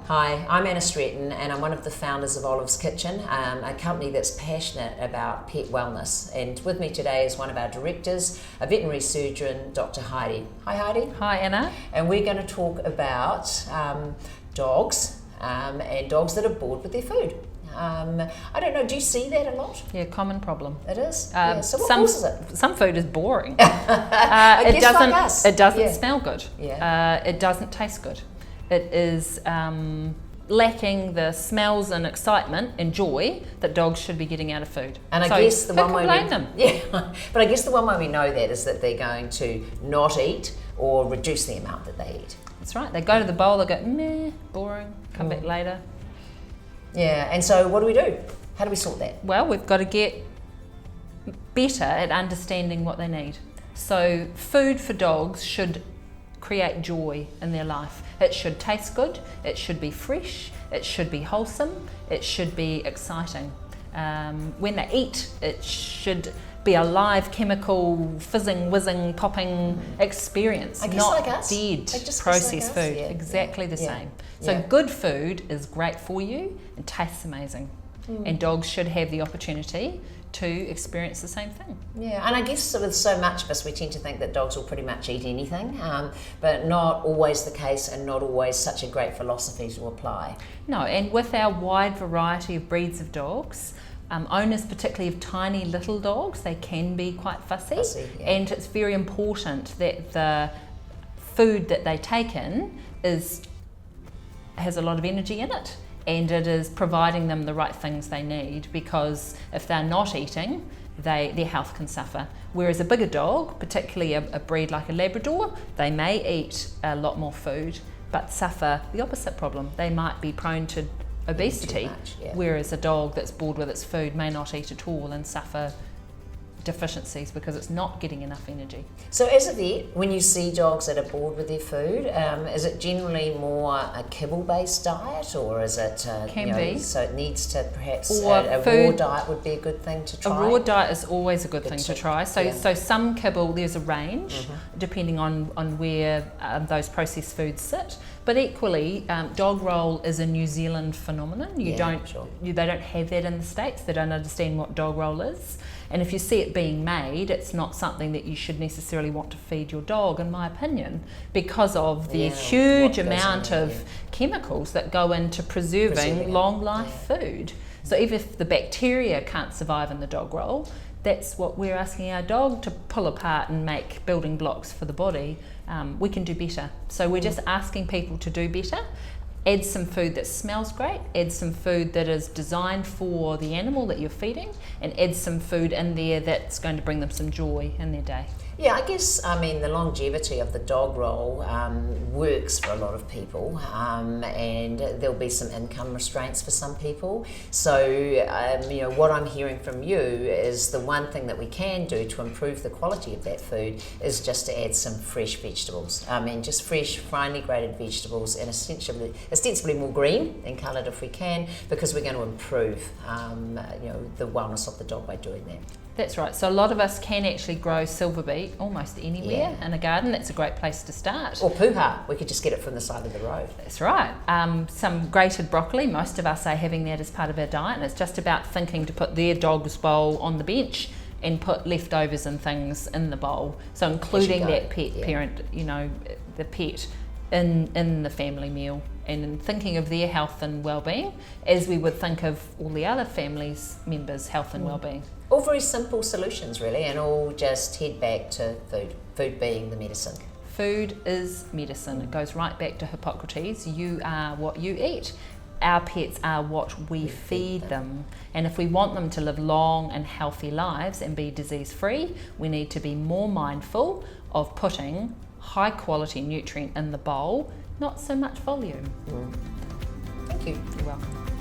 Hi, I'm Anna Stretton and I'm one of the founders of Olive's Kitchen, a company that's passionate about pet wellness. And with me today is one of our directors, a veterinary surgeon, Dr. Heidi. Hi Heidi. Hi Anna. And we're going to talk about dogs and dogs that are bored with their food. I don't know, do you see that a lot? Yeah, common problem. It is? Yeah. So what causes it? Some food is boring. It doesn't, like us. It doesn't Yeah. smell good. Yeah. It doesn't taste good. It is lacking the smells and excitement and joy that dogs should be getting out of food. And I guess the one way blame them. Yeah, but I guess the one way we know that is that they're going to not eat or reduce the amount that they eat. That's right. They go to the bowl, they go, meh, boring, come back later. Yeah, and so what do? How do we sort that? Well, we've got to get better at understanding what they need. So food for dogs should create joy in their life. It should taste good, it should be fresh, it should be wholesome, it should be exciting. When they eat, it should be a live chemical fizzing, whizzing, popping experience, I guess not like us. dead Just processed like us. food. Yeah. Exactly the Yeah. same. So good food is great for you and tastes amazing. And dogs should have the opportunity to experience the same thing. Yeah, and I guess with so much of us, we tend to think that dogs will pretty much eat anything, but not always the case and not always such a great philosophy to apply. No, and with our wide variety of breeds of dogs, owners particularly of tiny little dogs, they can be quite fussy, Yeah. and it's very important that the food that they take in has a lot of energy in it, and it is providing them the right things they need, because if they're not eating, their health can suffer. Whereas a bigger dog, particularly a breed like a Labrador, they may eat a lot more food but suffer the opposite problem. They might be prone to obesity, much, yeah. whereas a dog that's bored with its food may not eat at all and suffer deficiencies because it's not getting enough energy. So as a vet, when you see dogs that are bored with their food, is it generally more a kibble-based diet, or is it Can be. So it needs to perhaps Or a raw food- diet would be a good thing to A try. raw diet is always a good thing to tip, try. So, yeah. so some kibble, there's a range depending on where those processed foods sit. But equally, dog roll is a New Zealand phenomenon. They don't have that in the States. They don't understand what dog roll is. And if you see it being made, it's not something that you should necessarily want to feed your dog, in my opinion, because of the huge amount of chemicals that go into preserving long life food. So even if the bacteria can't survive in the dog roll, that's what we're asking our dog to pull apart and make building blocks for the body. We can do better. So we're just asking people to do better. Add some food that smells great, add some food that is designed for the animal that you're feeding, and add some food in there that's going to bring them some joy in their day. Yeah, I guess, the longevity of the dog roll works for a lot of people, and there'll be some income restraints for some people. So, what I'm hearing from you is the one thing that we can do to improve the quality of that food is just to add some fresh vegetables. Just fresh, finely grated vegetables, and ostensibly more green and coloured if we can, because we're going to improve, the wellness of the dog by doing that. That's right. So a lot of us can actually grow silver beet almost anywhere in a garden. That's a great place to start. Or puha, we could just get it from the side of the road. That's right. Some grated broccoli, most of us are having that as part of our diet, and it's just about thinking to put their dog's bowl on the bench and put leftovers and things in the bowl. So including that pet parent, the pet in the family meal, and thinking of their health and well-being as we would think of all the other family's members' health and well-being. All very simple solutions really, and all just head back to food being the medicine. Food is medicine. It goes right back to Hippocrates. You are what you eat. Our pets are what we feed them. And if we want them to live long and healthy lives and be disease-free, we need to be more mindful of putting high quality nutrient in the bowl, not so much volume. Thank you. You're welcome.